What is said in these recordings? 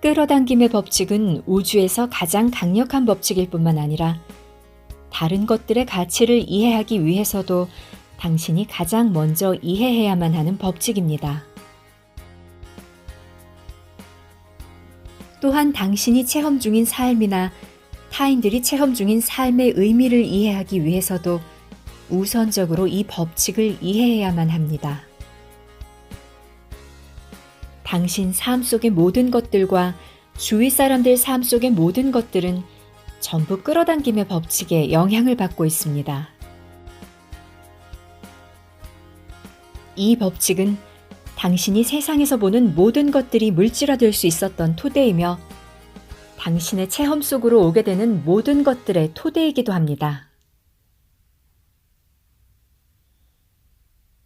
끌어당김의 법칙은 우주에서 가장 강력한 법칙일 뿐만 아니라 다른 것들의 가치를 이해하기 위해서도 당신이 가장 먼저 이해해야만 하는 법칙입니다. 또한 당신이 체험 중인 삶이나 타인들이 체험 중인 삶의 의미를 이해하기 위해서도 우선적으로 이 법칙을 이해해야만 합니다. 당신 삶 속의 모든 것들과 주위 사람들 삶 속의 모든 것들은 전부 끌어당김의 법칙에 영향을 받고 있습니다. 이 법칙은 당신이 세상에서 보는 모든 것들이 물질화될 수 있었던 토대이며 당신의 체험 속으로 오게 되는 모든 것들의 토대이기도 합니다.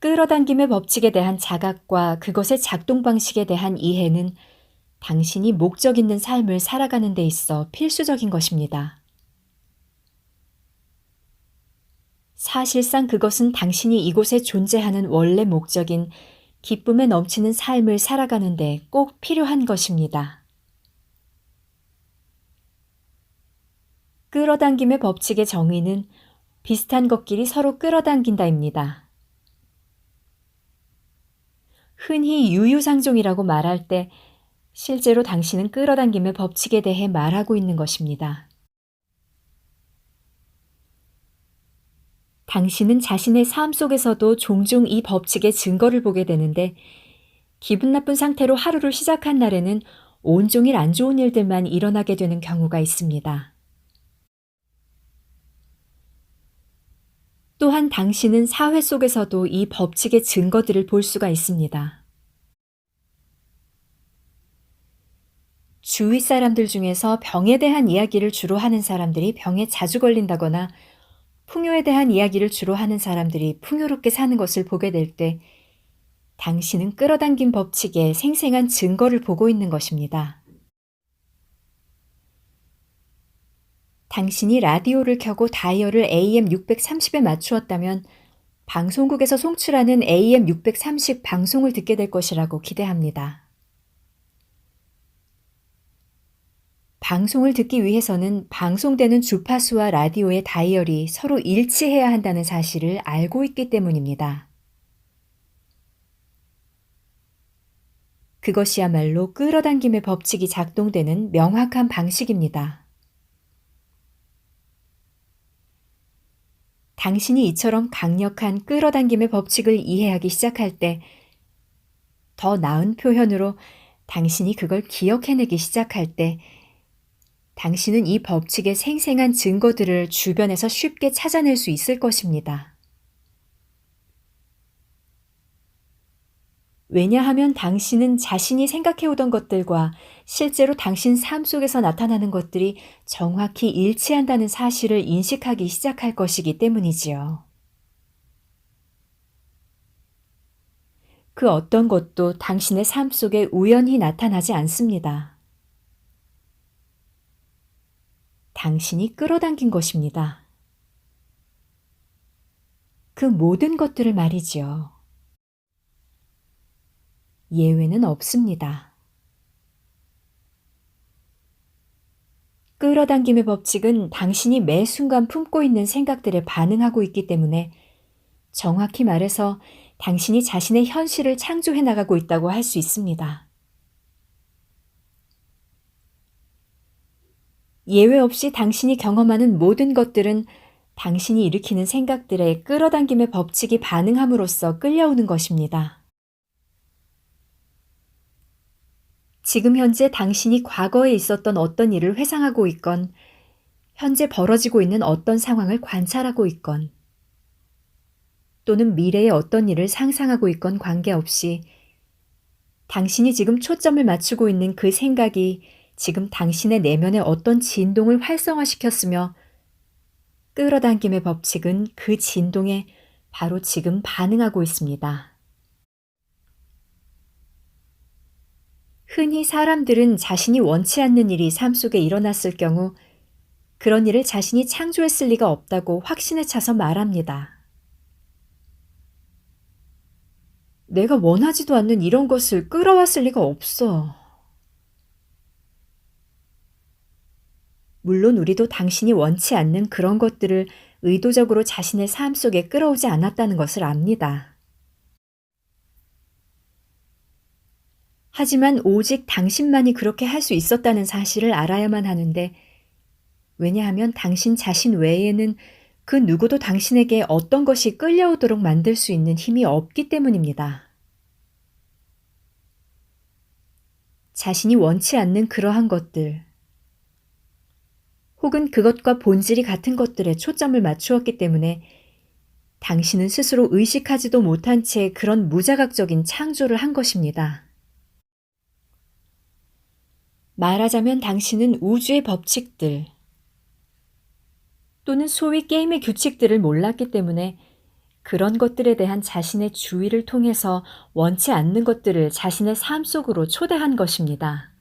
끌어당김의 법칙에 대한 자각과 그것의 작동 방식에 대한 이해는 당신이 목적 있는 삶을 살아가는 데 있어 필수적인 것입니다. 사실상 그것은 당신이 이곳에 존재하는 원래 목적인 기쁨에 넘치는 삶을 살아가는 데 꼭 필요한 것입니다. 끌어당김의 법칙의 정의는 비슷한 것끼리 서로 끌어당긴다입니다. 흔히 유유상종이라고 말할 때 실제로 당신은 끌어당김의 법칙에 대해 말하고 있는 것입니다. 당신은 자신의 삶 속에서도 종종 이 법칙의 증거를 보게 되는데 기분 나쁜 상태로 하루를 시작한 날에는 온종일 안 좋은 일들만 일어나게 되는 경우가 있습니다. 또한 당신은 사회 속에서도 이 법칙의 증거들을 볼 수가 있습니다. 주위 사람들 중에서 병에 대한 이야기를 주로 하는 사람들이 병에 자주 걸린다거나 풍요에 대한 이야기를 주로 하는 사람들이 풍요롭게 사는 것을 보게 될 때 당신은 끌어당긴 법칙의 생생한 증거를 보고 있는 것입니다. 당신이 라디오를 켜고 다이얼을 AM630에 맞추었다면 방송국에서 송출하는 AM630 방송을 듣게 될 것이라고 기대합니다. 방송을 듣기 위해서는 방송되는 주파수와 라디오의 다이얼이 서로 일치해야 한다는 사실을 알고 있기 때문입니다. 그것이야말로 끌어당김의 법칙이 작동되는 명확한 방식입니다. 당신이 이처럼 강력한 끌어당김의 법칙을 이해하기 시작할 때 더 나은 표현으로 당신이 그걸 기억해내기 시작할 때 당신은 이 법칙의 생생한 증거들을 주변에서 쉽게 찾아낼 수 있을 것입니다. 왜냐하면 당신은 자신이 생각해오던 것들과 실제로 당신 삶 속에서 나타나는 것들이 정확히 일치한다는 사실을 인식하기 시작할 것이기 때문이지요. 그 어떤 것도 당신의 삶 속에 우연히 나타나지 않습니다. 당신이 끌어당긴 것입니다. 그 모든 것들을 말이지요. 예외는 없습니다. 끌어당김의 법칙은 당신이 매 순간 품고 있는 생각들에 반응하고 있기 때문에 정확히 말해서 당신이 자신의 현실을 창조해 나가고 있다고 할 수 있습니다. 예외 없이 당신이 경험하는 모든 것들은 당신이 일으키는 생각들에 끌어당김의 법칙이 반응함으로써 끌려오는 것입니다. 지금 현재 당신이 과거에 있었던 어떤 일을 회상하고 있건, 현재 벌어지고 있는 어떤 상황을 관찰하고 있건, 또는 미래의 어떤 일을 상상하고 있건 관계없이 당신이 지금 초점을 맞추고 있는 그 생각이 지금 당신의 내면의 어떤 진동을 활성화시켰으며 끌어당김의 법칙은 그 진동에 바로 지금 반응하고 있습니다. 흔히 사람들은 자신이 원치 않는 일이 삶 속에 일어났을 경우 그런 일을 자신이 창조했을 리가 없다고 확신에 차서 말합니다. 내가 원하지도 않는 이런 것을 끌어왔을 리가 없어. 물론 우리도 당신이 원치 않는 그런 것들을 의도적으로 자신의 삶 속에 끌어오지 않았다는 것을 압니다. 하지만 오직 당신만이 그렇게 할 수 있었다는 사실을 알아야만 하는데, 왜냐하면 당신 자신 외에는 그 누구도 당신에게 어떤 것이 끌려오도록 만들 수 있는 힘이 없기 때문입니다. 자신이 원치 않는 그러한 것들, 혹은 그것과 본질이 같은 것들에 초점을 맞추었기 때문에 당신은 스스로 의식하지도 못한 채 그런 무자각적인 창조를 한 것입니다. 말하자면 당신은 우주의 법칙들, 또는 소위 게임의 규칙들을 몰랐기 때문에 그런 것들에 대한 자신의 주의를 통해서 원치 않는 것들을 자신의 삶 속으로 초대한 것입니다.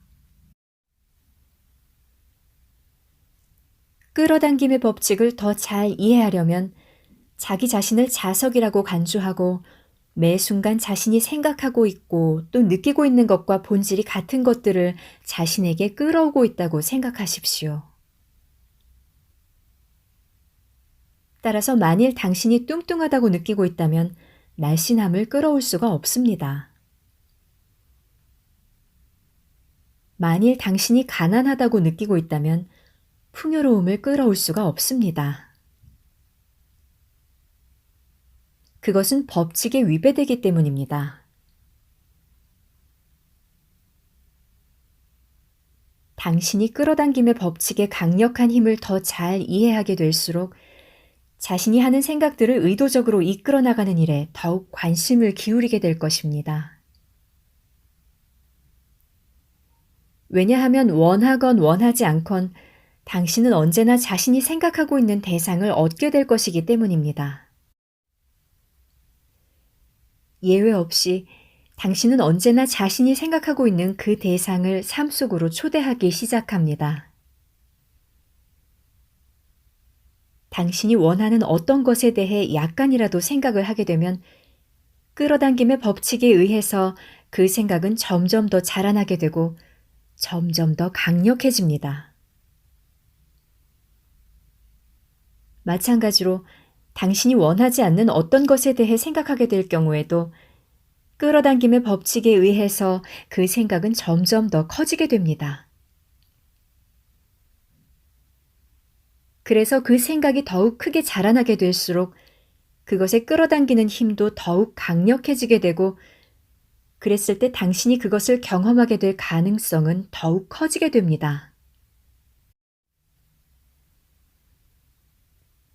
끌어당김의 법칙을 더 잘 이해하려면 자기 자신을 자석이라고 간주하고 매 순간 자신이 생각하고 있고 또 느끼고 있는 것과 본질이 같은 것들을 자신에게 끌어오고 있다고 생각하십시오. 따라서 만일 당신이 뚱뚱하다고 느끼고 있다면 날씬함을 끌어올 수가 없습니다. 만일 당신이 가난하다고 느끼고 있다면 풍요로움을 끌어올 수가 없습니다. 그것은 법칙에 위배되기 때문입니다. 당신이 끌어당김의 법칙의 강력한 힘을 더 잘 이해하게 될수록 자신이 하는 생각들을 의도적으로 이끌어 나가는 일에 더욱 관심을 기울이게 될 것입니다. 왜냐하면 원하건 원하지 않건 당신은 언제나 자신이 생각하고 있는 대상을 얻게 될 것이기 때문입니다. 예외 없이 당신은 언제나 자신이 생각하고 있는 그 대상을 삶 속으로 초대하기 시작합니다. 당신이 원하는 어떤 것에 대해 약간이라도 생각을 하게 되면 끌어당김의 법칙에 의해서 그 생각은 점점 더 자라나게 되고 점점 더 강력해집니다. 마찬가지로 당신이 원하지 않는 어떤 것에 대해 생각하게 될 경우에도 끌어당김의 법칙에 의해서 그 생각은 점점 더 커지게 됩니다. 그래서 그 생각이 더욱 크게 자라나게 될수록 그것에 끌어당기는 힘도 더욱 강력해지게 되고, 그랬을 때 당신이 그것을 경험하게 될 가능성은 더욱 커지게 됩니다.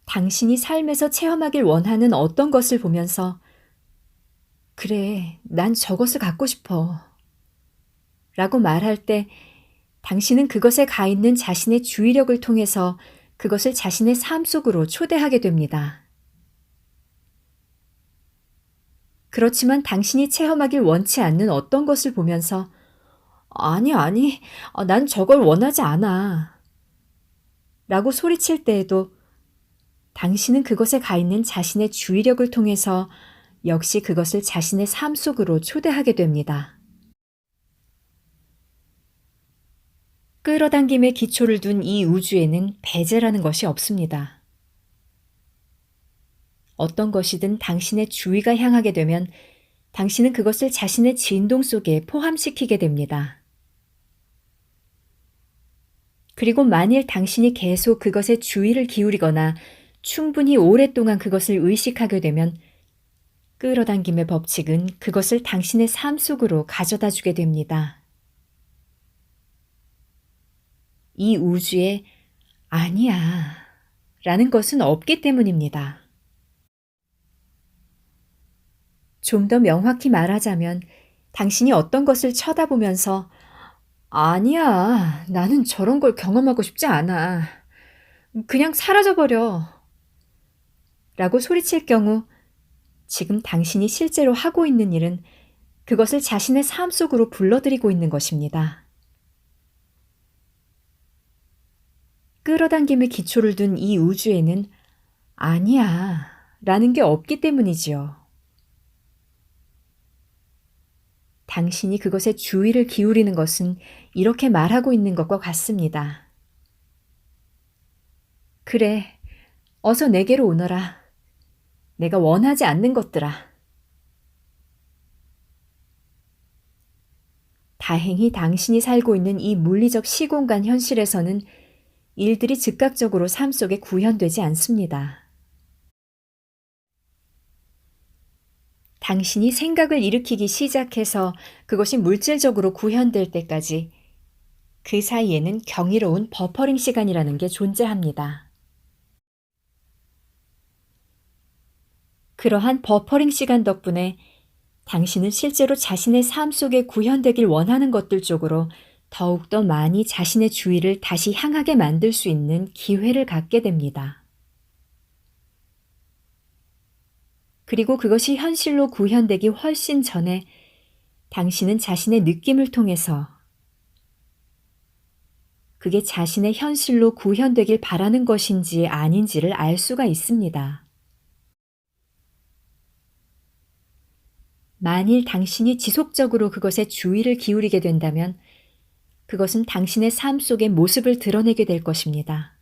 당신이 삶에서 체험하길 원하는 어떤 것을 보면서 그래, 난 저것을 갖고 싶어 라고 말할 때 당신은 그것에 가 있는 자신의 주의력을 통해서 그것을 자신의 삶 속으로 초대하게 됩니다. 그렇지만 당신이 체험하길 원치 않는 어떤 것을 보면서 아니, 난 저걸 원하지 않아 라고 소리칠 때에도 당신은 그것에 가 있는 자신의 주의력을 통해서 역시 그것을 자신의 삶 속으로 초대하게 됩니다. 끌어당김의 기초를 둔 이 우주에는 배제라는 것이 없습니다. 어떤 것이든 당신의 주의가 향하게 되면 당신은 그것을 자신의 진동 속에 포함시키게 됩니다. 그리고 만일 당신이 계속 그것에 주의를 기울이거나 충분히 오랫동안 그것을 의식하게 되면 끌어당김의 법칙은 그것을 당신의 삶 속으로 가져다 주게 됩니다. 이 우주에 아니야 라는 것은 없기 때문입니다. 좀 더 명확히 말하자면 당신이 어떤 것을 쳐다보면서 아니야, 나는 저런 걸 경험하고 싶지 않아. 그냥 사라져버려 라고 소리칠 경우 지금 당신이 실제로 하고 있는 일은 그것을 자신의 삶 속으로 불러들이고 있는 것입니다. 끌어당김의 기초를 둔 이 우주에는 아니야 라는 게 없기 때문이지요. 당신이 그것에 주의를 기울이는 것은 이렇게 말하고 있는 것과 같습니다. 그래, 어서 내게로 오너라. 내가 원하지 않는 것들아. 다행히 당신이 살고 있는 이 물리적 시공간 현실에서는 일들이 즉각적으로 삶 속에 구현되지 않습니다. 당신이 생각을 일으키기 시작해서 그것이 물질적으로 구현될 때까지 그 사이에는 경이로운 버퍼링 시간이라는 게 존재합니다. 그러한 버퍼링 시간 덕분에 당신은 실제로 자신의 삶 속에 구현되길 원하는 것들 쪽으로 더욱더 많이 자신의 주의를 다시 향하게 만들 수 있는 기회를 갖게 됩니다. 그리고 그것이 현실로 구현되기 훨씬 전에 당신은 자신의 느낌을 통해서 그게 자신의 현실로 구현되길 바라는 것인지 아닌지를 알 수가 있습니다. 만일 당신이 지속적으로 그것에 주의를 기울이게 된다면 그것은 당신의 삶 속의 모습을 드러내게 될 것입니다.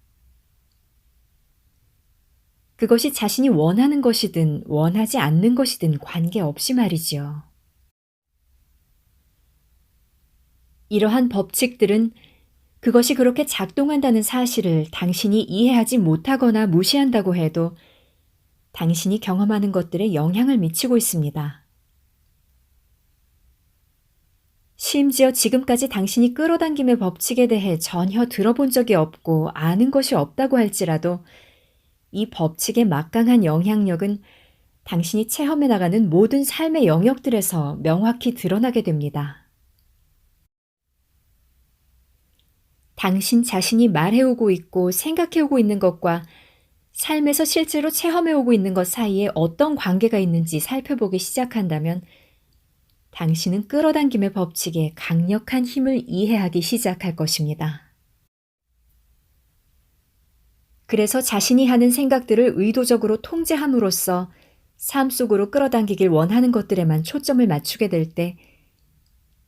그것이 자신이 원하는 것이든 원하지 않는 것이든 관계없이 말이지요. 이러한 법칙들은 그것이 그렇게 작동한다는 사실을 당신이 이해하지 못하거나 무시한다고 해도 당신이 경험하는 것들에 영향을 미치고 있습니다. 심지어 지금까지 당신이 끌어당김의 법칙에 대해 전혀 들어본 적이 없고 아는 것이 없다고 할지라도 이 법칙의 막강한 영향력은 당신이 체험해 나가는 모든 삶의 영역들에서 명확히 드러나게 됩니다. 당신 자신이 말해오고 있고 생각해오고 있는 것과 삶에서 실제로 체험해오고 있는 것 사이에 어떤 관계가 있는지 살펴보기 시작한다면 당신은 끌어당김의 법칙의 강력한 힘을 이해하기 시작할 것입니다. 그래서 자신이 하는 생각들을 의도적으로 통제함으로써 삶 속으로 끌어당기길 원하는 것들에만 초점을 맞추게 될 때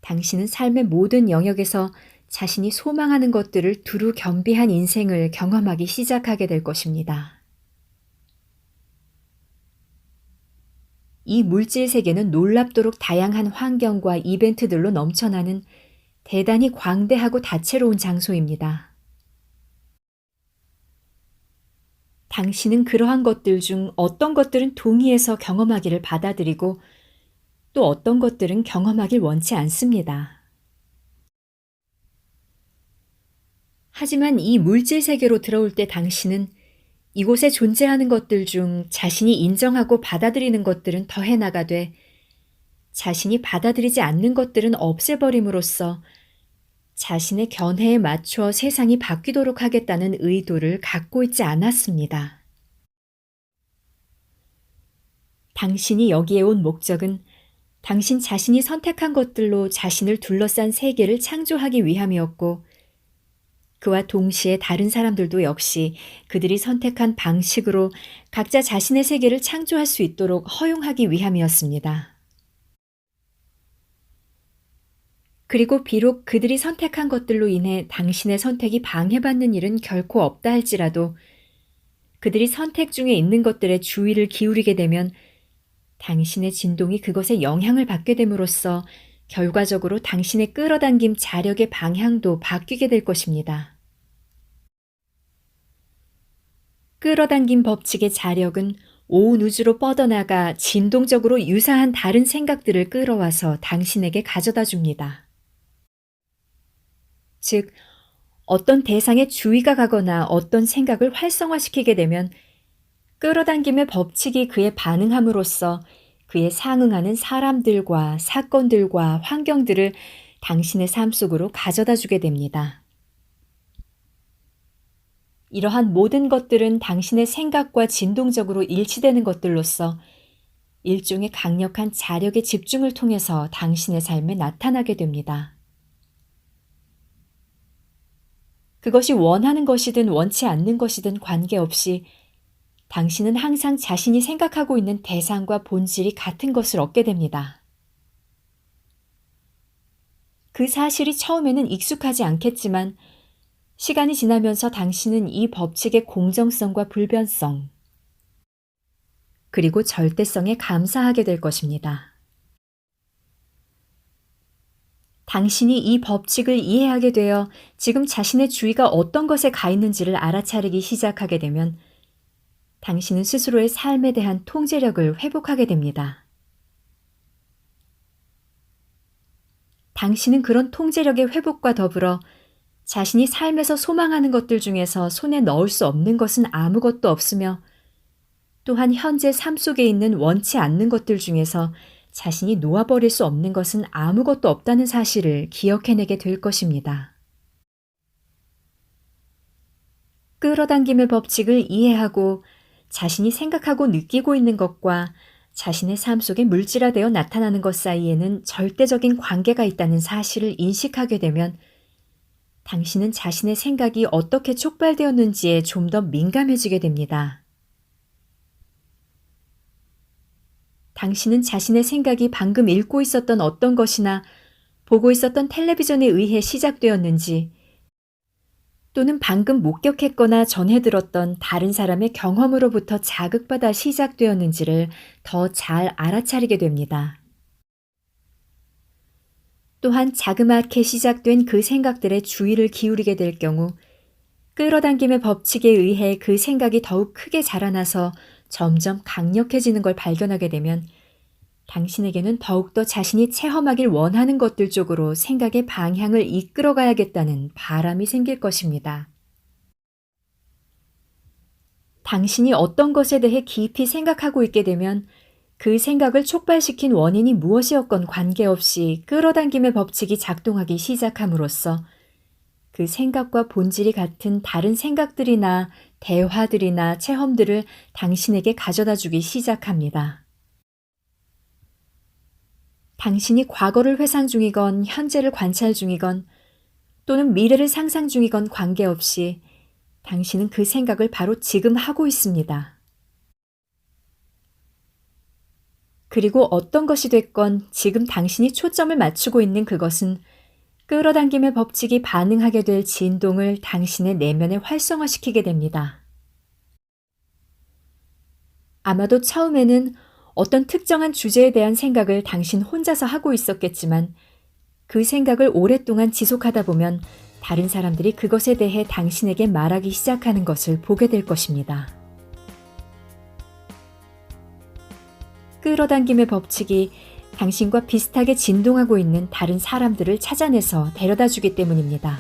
당신은 삶의 모든 영역에서 자신이 소망하는 것들을 두루 겸비한 인생을 경험하기 시작하게 될 것입니다. 이 물질 세계는 놀랍도록 다양한 환경과 이벤트들로 넘쳐나는 대단히 광대하고 다채로운 장소입니다. 당신은 그러한 것들 중 어떤 것들은 동의해서 경험하기를 받아들이고 또 어떤 것들은 경험하길 원치 않습니다. 하지만 이 물질 세계로 들어올 때 당신은 이곳에 존재하는 것들 중 자신이 인정하고 받아들이는 것들은 더해 나가되 자신이 받아들이지 않는 것들은 없애버림으로써 자신의 견해에 맞춰 세상이 바뀌도록 하겠다는 의도를 갖고 있지 않았습니다. 당신이 여기에 온 목적은 당신 자신이 선택한 것들로 자신을 둘러싼 세계를 창조하기 위함이었고 그와 동시에 다른 사람들도 역시 그들이 선택한 방식으로 각자 자신의 세계를 창조할 수 있도록 허용하기 위함이었습니다. 그리고 비록 그들이 선택한 것들로 인해 당신의 선택이 방해받는 일은 결코 없다 할지라도 그들이 선택 중에 있는 것들에 주의를 기울이게 되면 당신의 진동이 그것에 영향을 받게 됨으로써 결과적으로 당신의 끌어당김 자력의 방향도 바뀌게 될 것입니다. 끌어당김 법칙의 자력은 온 우주로 뻗어나가 진동적으로 유사한 다른 생각들을 끌어와서 당신에게 가져다 줍니다. 즉, 어떤 대상에 주의가 가거나 어떤 생각을 활성화시키게 되면 끌어당김의 법칙이 그에 반응함으로써 그에 상응하는 사람들과 사건들과 환경들을 당신의 삶 속으로 가져다 주게 됩니다. 이러한 모든 것들은 당신의 생각과 진동적으로 일치되는 것들로서 일종의 강력한 자력의 집중을 통해서 당신의 삶에 나타나게 됩니다. 그것이 원하는 것이든 원치 않는 것이든 관계없이 당신은 항상 자신이 생각하고 있는 대상과 본질이 같은 것을 얻게 됩니다. 그 사실이 처음에는 익숙하지 않겠지만 시간이 지나면서 당신은 이 법칙의 공정성과 불변성, 그리고 절대성에 감사하게 될 것입니다. 당신이 이 법칙을 이해하게 되어 지금 자신의 주의가 어떤 것에 가 있는지를 알아차리기 시작하게 되면 당신은 스스로의 삶에 대한 통제력을 회복하게 됩니다. 당신은 그런 통제력의 회복과 더불어 자신이 삶에서 소망하는 것들 중에서 손에 넣을 수 없는 것은 아무것도 없으며 또한 현재 삶 속에 있는 원치 않는 것들 중에서 자신이 놓아버릴 수 없는 것은 아무것도 없다는 사실을 기억해내게 될 것입니다. 끌어당김의 법칙을 이해하고 자신이 생각하고 느끼고 있는 것과 자신의 삶 속에 물질화되어 나타나는 것 사이에는 절대적인 관계가 있다는 사실을 인식하게 되면 당신은 자신의 생각이 어떻게 촉발되었는지에 좀 더 민감해지게 됩니다. 당신은 자신의 생각이 방금 읽고 있었던 어떤 것이나 보고 있었던 텔레비전에 의해 시작되었는지 또는 방금 목격했거나 전해 들었던 다른 사람의 경험으로부터 자극받아 시작되었는지를 더 잘 알아차리게 됩니다. 또한 자그맣게 시작된 그 생각들에 주의를 기울이게 될 경우 끌어당김의 법칙에 의해 그 생각이 더욱 크게 자라나서 점점 강력해지는 걸 발견하게 되면 당신에게는 더욱더 자신이 체험하길 원하는 것들 쪽으로 생각의 방향을 이끌어가야겠다는 바람이 생길 것입니다. 당신이 어떤 것에 대해 깊이 생각하고 있게 되면 그 생각을 촉발시킨 원인이 무엇이었건 관계없이 끌어당김의 법칙이 작동하기 시작함으로써 그 생각과 본질이 같은 다른 생각들이나 대화들이나 체험들을 당신에게 가져다 주기 시작합니다. 당신이 과거를 회상 중이건 현재를 관찰 중이건 또는 미래를 상상 중이건 관계없이 당신은 그 생각을 바로 지금 하고 있습니다. 그리고 어떤 것이 됐건 지금 당신이 초점을 맞추고 있는 그것은 끌어당김의 법칙이 반응하게 될 진동을 당신의 내면에 활성화시키게 됩니다. 아마도 처음에는 어떤 특정한 주제에 대한 생각을 당신 혼자서 하고 있었겠지만 그 생각을 오랫동안 지속하다 보면 다른 사람들이 그것에 대해 당신에게 말하기 시작하는 것을 보게 될 것입니다. 끌어당김의 법칙이 당신과 비슷하게 진동하고 있는 다른 사람들을 찾아내서 데려다 주기 때문입니다.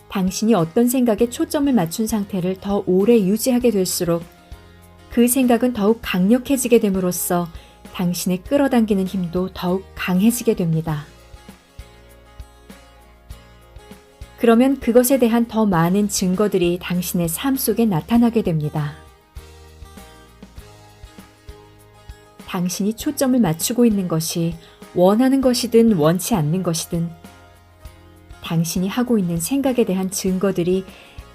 당신이 어떤 생각에 초점을 맞춘 상태를 더 오래 유지하게 될수록 그 생각은 더욱 강력해지게 됨으로써 당신의 끌어당기는 힘도 더욱 강해지게 됩니다. 그러면 그것에 대한 더 많은 증거들이 당신의 삶 속에 나타나게 됩니다. 당신이 초점을 맞추고 있는 것이 원하는 것이든 원치 않는 것이든 당신이 하고 있는 생각에 대한 증거들이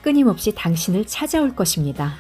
끊임없이 당신을 찾아올 것입니다.